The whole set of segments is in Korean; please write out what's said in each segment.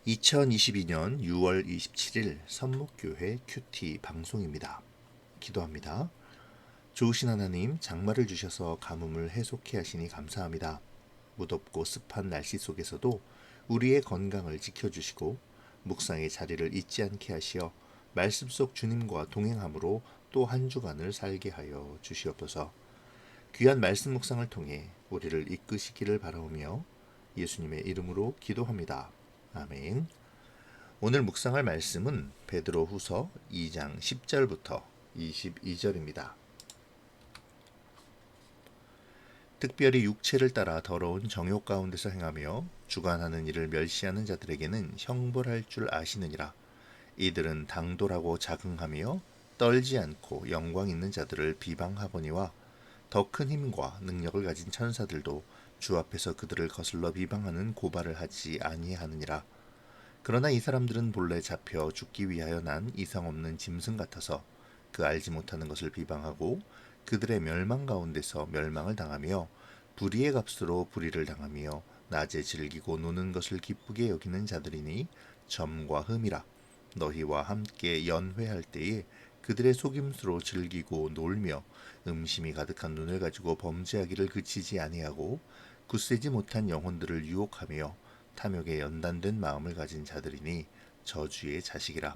2022년 6월 27일 선목교회 큐티 방송입니다. 기도합니다. 좋으신 하나님, 장마를 주셔서 가뭄을 해소케 하시니 감사합니다. 무덥고 습한 날씨 속에서도 우리의 건강을 지켜주시고 묵상의 자리를 잊지 않게 하시어 말씀 속 주님과 동행함으로 또 한 주간을 살게 하여 주시옵소서. 귀한 말씀 묵상을 통해 우리를 이끄시기를 바라오며 예수님의 이름으로 기도합니다. 아멘. 오늘 묵상할 말씀은 베드로후서 2장 10절부터 22절입니다. 특별히 육체를 따라 더러운 정욕 가운데서 행하며 주관하는 일을 멸시하는 자들에게는 형벌할 줄 아시느니라. 이들은 당돌하고 자긍하며 떨지 않고 영광 있는 자들을 비방하거니와 더 큰 힘과 능력을 가진 천사들도 주 앞에서 그들을 거슬러 비방하는 고발을 하지 아니하느니라. 그러나 이 사람들은 본래 잡혀 죽기 위하여 난 이상 없는 짐승 같아서 그 알지 못하는 것을 비방하고 그들의 멸망 가운데서 멸망을 당하며 불의의 값으로 불의를 당하며 낮에 즐기고 노는 것을 기쁘게 여기는 자들이니 점과 흠이라. 너희와 함께 연회할 때에 그들의 속임수로 즐기고 놀며 음심이 가득한 눈을 가지고 범죄하기를 그치지 아니하고 굳세지 못한 영혼들을 유혹하며 탐욕에 연단된 마음을 가진 자들이니 저주의 자식이라.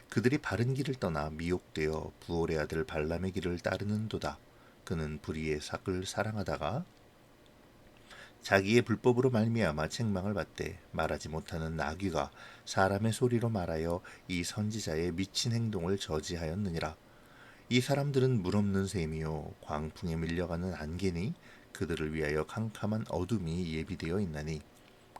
그들이 바른 길을 떠나 미혹되어 부올의 아들 발람의 길을 따르는도다. 그는 불의의 삭을 사랑하다가 자기의 불법으로 말미암아 책망을 받되 말하지 못하는 나귀가 사람의 소리로 말하여 이 선지자의 미친 행동을 저지하였느니라. 이 사람들은 물없는 셈이요 광풍에 밀려가는 안개니 그들을 위하여 캄캄한 어둠이 예비되어 있나니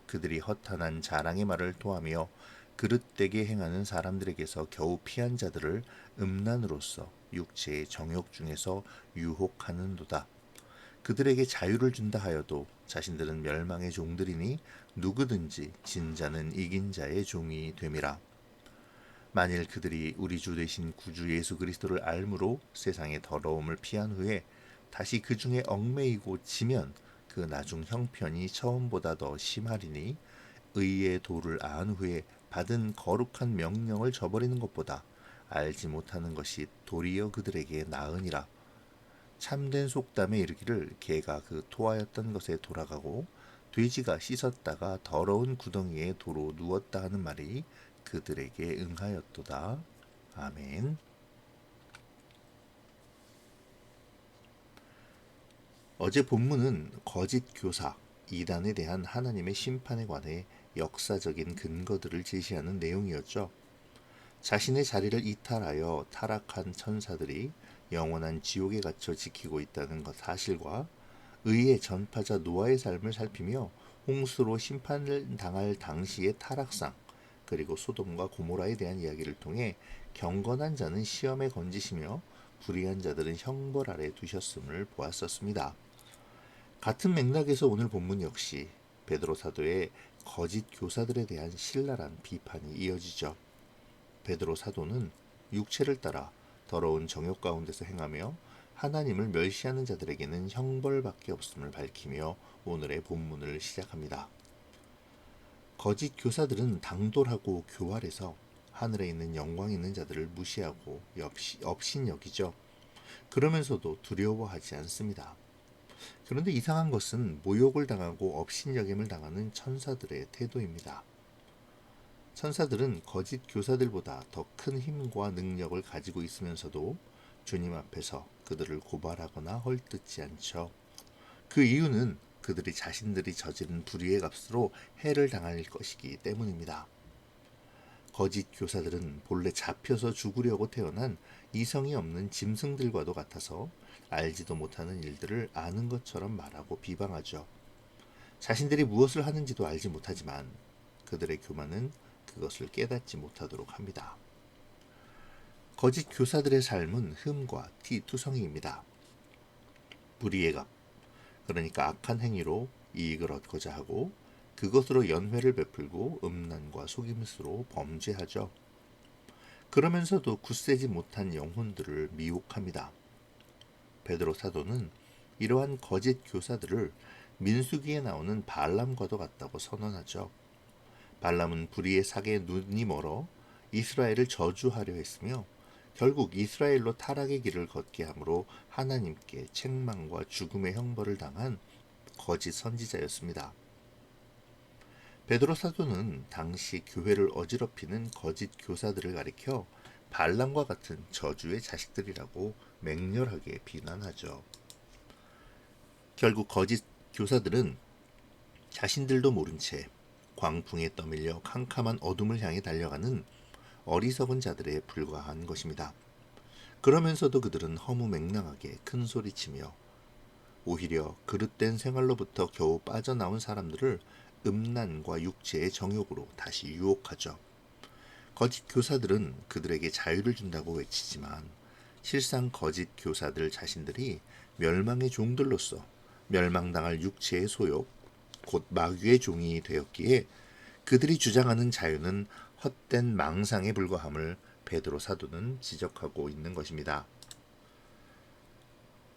그들이 허탄한 자랑의 말을 토하며 그릇되게 행하는 사람들에게서 겨우 피한 자들을 음란으로써 육체의 정욕 중에서 유혹하는도다. 그들에게 자유를 준다 하여도 자신들은 멸망의 종들이니 누구든지 진자는 이긴 자의 종이 됨이라. 만일 그들이 우리 주 되신 구주 예수 그리스도를 알므로 세상의 더러움을 피한 후에 다시 그 중에 얽매이고 지면 그 나중 형편이 처음보다 더 심하리니 의의 도를 안 후에 받은 거룩한 명령을 저버리는 것보다 알지 못하는 것이 도리어 그들에게 나으니라. 참된 속담에 이르기를 개가 그 토하였던 것에 돌아가고 돼지가 씻었다가 더러운 구덩이에 도로 누웠다 하는 말이 그들에게 응하였도다. 아멘. 어제 본문은 거짓 교사, 이단에 대한 하나님의 심판에 관해 역사적인 근거들을 제시하는 내용이었죠. 자신의 자리를 이탈하여 타락한 천사들이 영원한 지옥에 갇혀 지키고 있다는 것 사실과 의의 전파자 노아의 삶을 살피며 홍수로 심판을 당할 당시의 타락상 그리고 소돔과 고모라에 대한 이야기를 통해 경건한 자는 시험에 건지시며 불의한 자들은 형벌 아래 두셨음을 보았었습니다. 같은 맥락에서 오늘 본문 역시 베드로 사도의 거짓 교사들에 대한 신랄한 비판이 이어지죠. 베드로 사도는 육체를 따라 더러운 정욕 가운데서 행하며 하나님을 멸시하는 자들에게는 형벌밖에 없음을 밝히며 오늘의 본문을 시작합니다. 거짓 교사들은 당돌하고 교활해서 하늘에 있는 영광 있는 자들을 무시하고 업신여기죠. 그러면서도 두려워하지 않습니다. 그런데 이상한 것은 모욕을 당하고 업신여김을 당하는 천사들의 태도입니다. 천사들은 거짓 교사들보다 더 큰 힘과 능력을 가지고 있으면서도 주님 앞에서 그들을 고발하거나 헐뜯지 않죠. 그 이유는 그들이 자신들이 저지른 불의의 값으로 해를 당할 것이기 때문입니다. 거짓 교사들은 본래 잡혀서 죽으려고 태어난 이성이 없는 짐승들과도 같아서 알지도 못하는 일들을 아는 것처럼 말하고 비방하죠. 자신들이 무엇을 하는지도 알지 못하지만 그들의 교만은 그것을 깨닫지 못하도록 합니다. 거짓 교사들의 삶은 흠과 티투성이입니다. 불의의 값, 그러니까 악한 행위로 이익을 얻고자 하고 그것으로 연회를 베풀고 음란과 속임수로 범죄하죠. 그러면서도 굳세지 못한 영혼들을 미혹합니다. 베드로 사도는 이러한 거짓 교사들을 민수기에 나오는 발람과도 같다고 선언하죠. 발람은 불의의 사기에 눈이 멀어 이스라엘을 저주하려 했으며 결국 이스라엘로 타락의 길을 걷게 하므로 하나님께 책망과 죽음의 형벌을 당한 거짓 선지자였습니다. 베드로 사도는 당시 교회를 어지럽히는 거짓 교사들을 가리켜 발람과 같은 저주의 자식들이라고 맹렬하게 비난하죠. 결국 거짓 교사들은 자신들도 모른 채 광풍에 떠밀려 캄캄한 어둠을 향해 달려가는 어리석은 자들에 불과한 것입니다. 그러면서도 그들은 허무맹랑하게 큰 소리치며 오히려 그릇된 생활로부터 겨우 빠져나온 사람들을 음란과 육체의 정욕으로 다시 유혹하죠. 거짓 교사들은 그들에게 자유를 준다고 외치지만 실상 거짓 교사들 자신들이 멸망의 종들로서 멸망당할 육체의 소욕, 곧 마귀의 종이 되었기에 그들이 주장하는 자유는 헛된 망상에 불과함을 베드로 사도는 지적하고 있는 것입니다.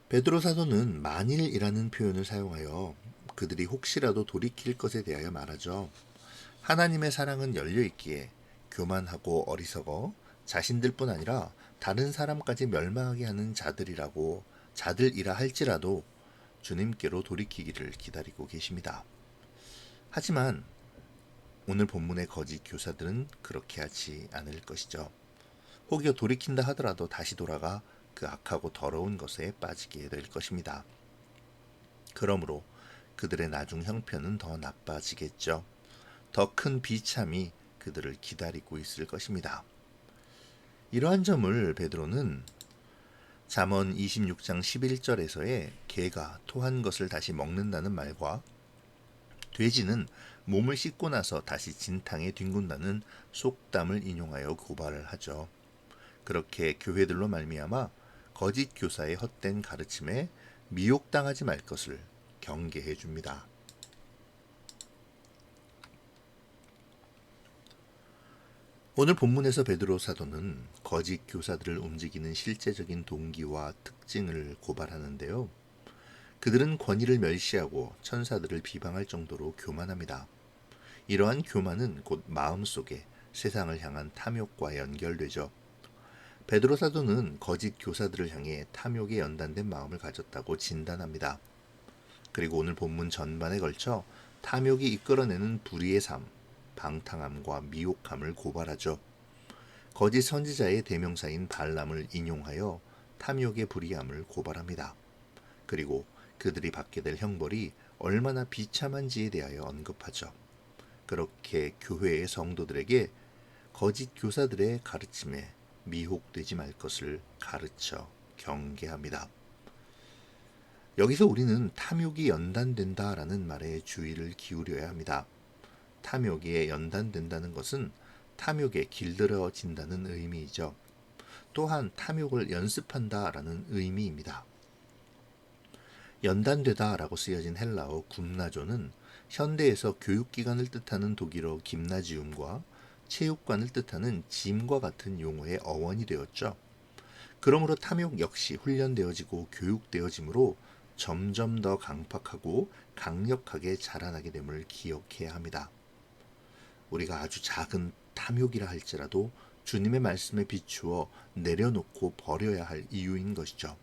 베드로 사도는 만일이라는 표현을 사용하여 그들이 혹시라도 돌이킬 것에 대하여 말하죠. 하나님의 사랑은 열려있기에 교만하고 어리석어 자신들뿐 아니라 다른 사람까지 멸망하게 하는 자들이라 할지라도 주님께로 돌이키기를 기다리고 계십니다. 하지만 오늘 본문의 거짓 교사들은 그렇게 하지 않을 것이죠. 혹여 돌이킨다 하더라도 다시 돌아가 그 악하고 더러운 것에 빠지게 될 것입니다. 그러므로 그들의 나중 형편은 더 나빠지겠죠. 더 큰 비참이 그들을 기다리고 있을 것입니다. 이러한 점을 베드로는 잠언 26장 11절에서의 개가 토한 것을 다시 먹는다는 말과 돼지는 몸을 씻고 나서 다시 진탕에 뒹군다는 속담을 인용하여 고발을 하죠. 그렇게 교회들로 말미암아 거짓 교사의 헛된 가르침에 미혹당하지 말 것을 경계해 줍니다. 오늘 본문에서 베드로 사도는 거짓 교사들을 움직이는 실제적인 동기와 특징을 고발하는데요. 그들은 권위를 멸시하고 천사들을 비방할 정도로 교만합니다. 이러한 교만은 곧 마음속에 세상을 향한 탐욕과 연결되죠. 베드로 사도는 거짓 교사들을 향해 탐욕에 연단된 마음을 가졌다고 진단합니다. 그리고 오늘 본문 전반에 걸쳐 탐욕이 이끌어내는 불의의 삶, 방탕함과 미혹함을 고발하죠. 거짓 선지자의 대명사인 발람을 인용하여 탐욕의 불의함을 고발합니다. 그리고 그들이 받게 될 형벌이 얼마나 비참한지에 대하여 언급하죠. 그렇게 교회의 성도들에게 거짓 교사들의 가르침에 미혹되지 말 것을 가르쳐 경계합니다. 여기서 우리는 탐욕이 연단된다라는 말에 주의를 기울여야 합니다. 탐욕에 연단된다는 것은 탐욕에 길들여진다는 의미이죠. 또한 탐욕을 연습한다라는 의미입니다. 연단되다라고 쓰여진 헬라어 굼나조는 현대에서 교육기관을 뜻하는 독일어 김나지움과 체육관을 뜻하는 짐과 같은 용어의 어원이 되었죠. 그러므로 탐욕 역시 훈련되어지고 교육되어지므로 점점 더 강팍하고 강력하게 자라나게 됨을 기억해야 합니다. 우리가 아주 작은 탐욕이라 할지라도 주님의 말씀에 비추어 내려놓고 버려야 할 이유인 것이죠.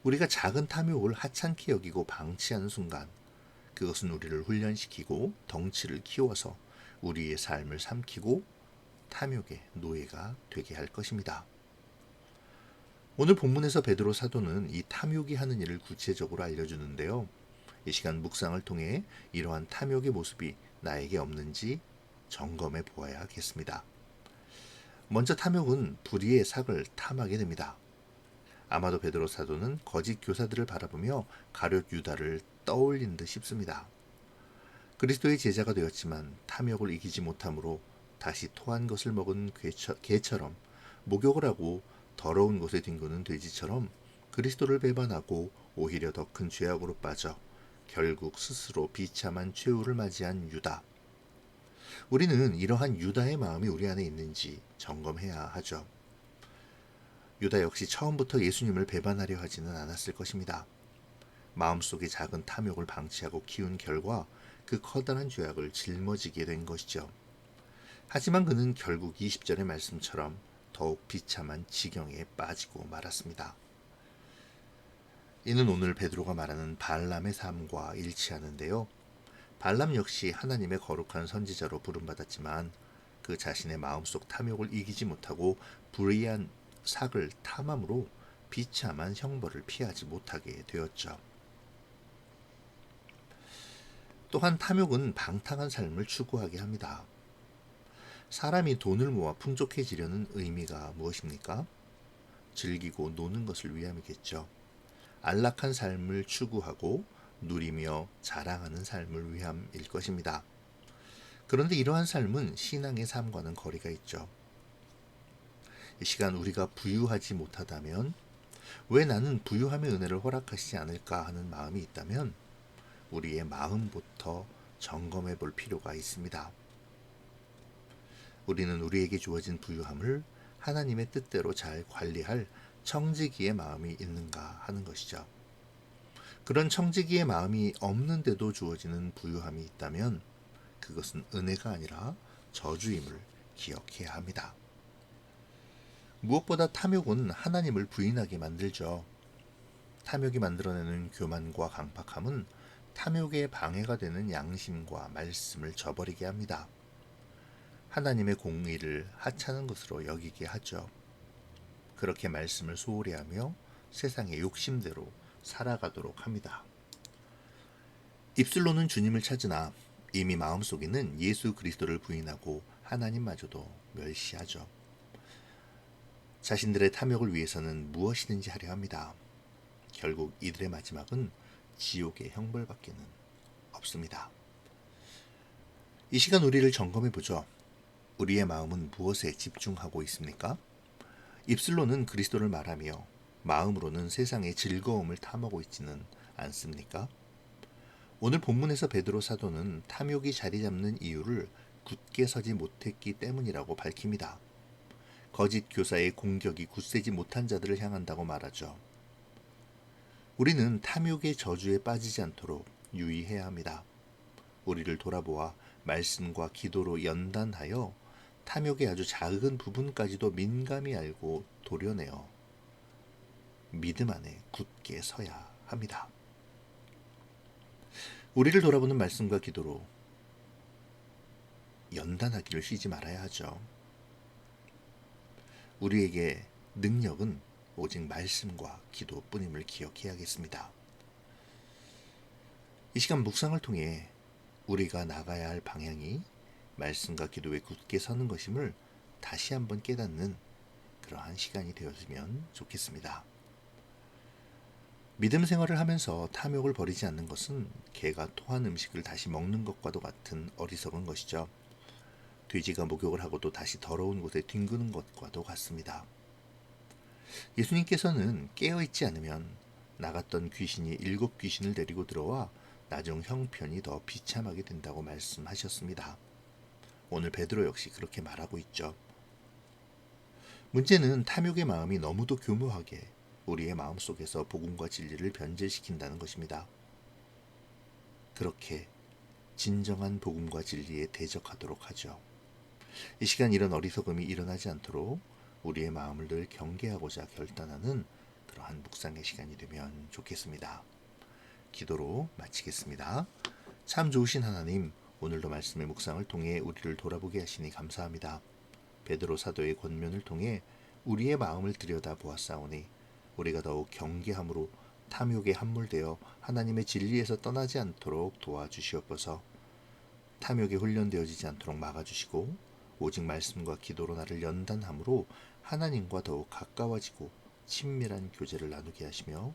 우리가 작은 탐욕을 하찮게 여기고 방치하는 순간 그것은 우리를 훈련시키고 덩치를 키워서 우리의 삶을 삼키고 탐욕의 노예가 되게 할 것입니다. 오늘 본문에서 베드로 사도는 이 탐욕이 하는 일을 구체적으로 알려주는데요. 이 시간 묵상을 통해 이러한 탐욕의 모습이 나에게 없는지 점검해 보아야 하겠습니다. 먼저 탐욕은 불의의 삭을 탐하게 됩니다. 아마도 베드로 사도는 거짓 교사들을 바라보며 가룟 유다를 떠올린 듯 싶습니다. 그리스도의 제자가 되었지만 탐욕을 이기지 못함으로 다시 토한 것을 먹은 개처럼 목욕을 하고 더러운 곳에 뒹구는 돼지처럼 그리스도를 배반하고 오히려 더 큰 죄악으로 빠져 결국 스스로 비참한 최후를 맞이한 유다. 우리는 이러한 유다의 마음이 우리 안에 있는지 점검해야 하죠. 유다 역시 처음부터 예수님을 배반하려 하지는 않았을 것입니다. 마음속에 작은 탐욕을 방치하고 키운 결과 그 커다란 죄악을 짊어지게 된 것이죠. 하지만 그는 결국 20절의 말씀처럼 더욱 비참한 지경에 빠지고 말았습니다. 이는 오늘 베드로가 말하는 발람의 삶과 일치하는데요. 발람 역시 하나님의 거룩한 선지자로 부름받았지만 그 자신의 마음속 탐욕을 이기지 못하고 불의한 삭을 탐함으로 비참한 형벌을 피하지 못하게 되었죠. 또한 탐욕은 방탕한 삶을 추구하게 합니다. 사람이 돈을 모아 풍족해지려는 의미가 무엇입니까? 즐기고 노는 것을 위함이겠죠. 안락한 삶을 추구하고 누리며 자랑하는 삶을 위함일 것입니다. 그런데 이러한 삶은 신앙의 삶과는 거리가 있죠. 이 시간 우리가 부유하지 못하다면 왜 나는 부유함의 은혜를 허락하시지 않을까 하는 마음이 있다면 우리의 마음부터 점검해 볼 필요가 있습니다. 우리는 우리에게 주어진 부유함을 하나님의 뜻대로 잘 관리할 청지기의 마음이 있는가 하는 것이죠. 그런 청지기의 마음이 없는데도 주어지는 부유함이 있다면 그것은 은혜가 아니라 저주임을 기억해야 합니다. 무엇보다 탐욕은 하나님을 부인하게 만들죠. 탐욕이 만들어내는 교만과 강팍함은 탐욕의 방해가 되는 양심과 말씀을 저버리게 합니다. 하나님의 공의를 하찮은 것으로 여기게 하죠. 그렇게 말씀을 소홀히 하며 세상의 욕심대로 살아가도록 합니다. 입술로는 주님을 찾으나 이미 마음속에는 예수 그리스도를 부인하고 하나님마저도 멸시하죠. 자신들의 탐욕을 위해서는 무엇이든지 하려 합니다. 결국 이들의 마지막은 지옥의 형벌밖에는 없습니다. 이 시간 우리를 점검해 보죠. 우리의 마음은 무엇에 집중하고 있습니까? 입술로는 그리스도를 말하며 마음으로는 세상의 즐거움을 탐하고 있지는 않습니까? 오늘 본문에서 베드로 사도는 탐욕이 자리 잡는 이유를 굳게 서지 못했기 때문이라고 밝힙니다. 거짓 교사의 공격이 굳세지 못한 자들을 향한다고 말하죠. 우리는 탐욕의 저주에 빠지지 않도록 유의해야 합니다. 우리를 돌아보아 말씀과 기도로 연단하여 탐욕의 아주 작은 부분까지도 민감히 알고 도려내어 믿음 안에 굳게 서야 합니다. 우리를 돌아보는 말씀과 기도로 연단하기를 쉬지 말아야 하죠. 우리에게 능력은 오직 말씀과 기도뿐임을 기억해야겠습니다. 이 시간 묵상을 통해 우리가 나가야 할 방향이 말씀과 기도에 굳게 서는 것임을 다시 한번 깨닫는 그러한 시간이 되었으면 좋겠습니다. 믿음 생활을 하면서 탐욕을 버리지 않는 것은 개가 토한 음식을 다시 먹는 것과도 같은 어리석은 것이죠. 돼지가 목욕을 하고도 다시 더러운 곳에 뒹구는 것과도 같습니다. 예수님께서는 깨어있지 않으면 나갔던 귀신이 7 귀신을 데리고 들어와 나중 형편이 더 비참하게 된다고 말씀하셨습니다. 오늘 베드로 역시 그렇게 말하고 있죠. 문제는 탐욕의 마음이 너무도 교묘하게 우리의 마음속에서 복음과 진리를 변질시킨다는 것입니다. 그렇게 진정한 복음과 진리에 대적하도록 하죠. 이 시간 이런 어리석음이 일어나지 않도록 우리의 마음을 늘 경계하고자 결단하는 그러한 묵상의 시간이 되면 좋겠습니다. 기도로 마치겠습니다. 참 좋으신 하나님, 오늘도 말씀의 묵상을 통해 우리를 돌아보게 하시니 감사합니다. 베드로 사도의 권면을 통해 우리의 마음을 들여다보았사오니 우리가 더욱 경계함으로 탐욕에 함몰되어 하나님의 진리에서 떠나지 않도록 도와주시옵소서. 탐욕에 훈련되어지지 않도록 막아주시고 오직 말씀과 기도로 나를 연단함으로 하나님과 더욱 가까워지고 친밀한 교제를 나누게 하시며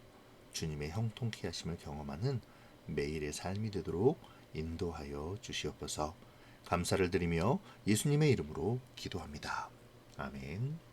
주님의 형통케 하심을 경험하는 매일의 삶이 되도록 인도하여 주시옵소서. 감사를 드리며 예수님의 이름으로 기도합니다. 아멘.